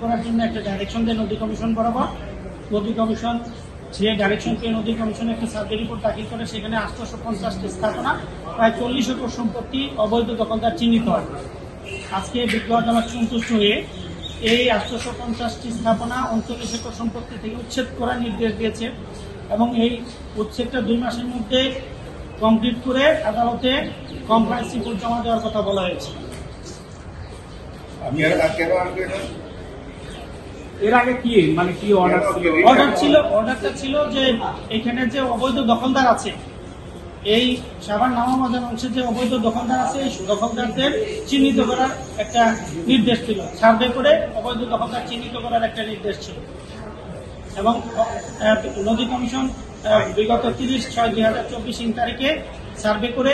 করার জন্য একটা ডাইরেকশন দেয় নদী কমিশন বরাবর। নদী কমিশন যে ডাইরেকশন পেয়ে নদী কমিশনে একটা সার্ভে রিপোর্ট দাখিল করে, সেখানে 850টি স্থাপনা, প্রায় 40 একর সম্পত্তি অবৈধ দখলদার চিহ্নিত হয়। আজকে বিজ্ঞ আদালত সন্তুষ্ট হয়ে এই 850টি স্থাপনা 39 একর সম্পত্তি থেকে উচ্ছেদ করার নির্দেশ দিয়েছে এবং এই উচ্ছেদটা 2 মাসের মধ্যে কমপ্লিট করে আদালতে কমপ্লায়েন্স রিপোর্ট জমা দেওয়ার কথা বলা হয়েছে। এর আগে কি মানে কি অর্ডারটা ছিল যে এখানে যে অবৈধ দখলদার আছে, এই সাভার নামাবাজার অংশে যে অবৈধ দখলদার আছে, এই দখলদারদের চিহ্নিত করার একটা নির্দেশ ছিল, সার্ভে করে অবৈধ দখলদার চিহ্নিত করার একটা নির্দেশ ছিল। এবং নদী কমিশন বিগত 30/6/2024 তারিখে সার্ভে করে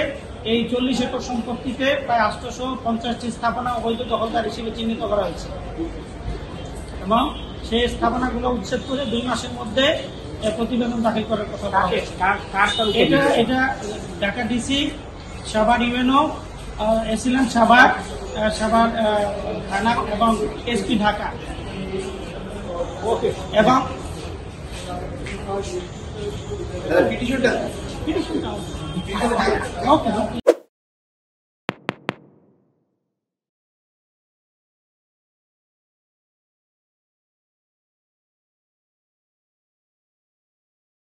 এই 40 একর সম্পত্তিতে প্রায় 850টি স্থাপনা অবৈধ দখলদার হিসেবে চিহ্নিত করা হয়েছে এবং সেই স্থাপনাগুলো উচ্ছেদ করে 2 মাসের মধ্যে প্রতিবেদন দাখিল করার কথা। এটা ঢাকা ডিসি, সাভার ইউএনও, এসিলাম সাভার থানা এবং এসপি ঢাকা এবং পিটিশনটা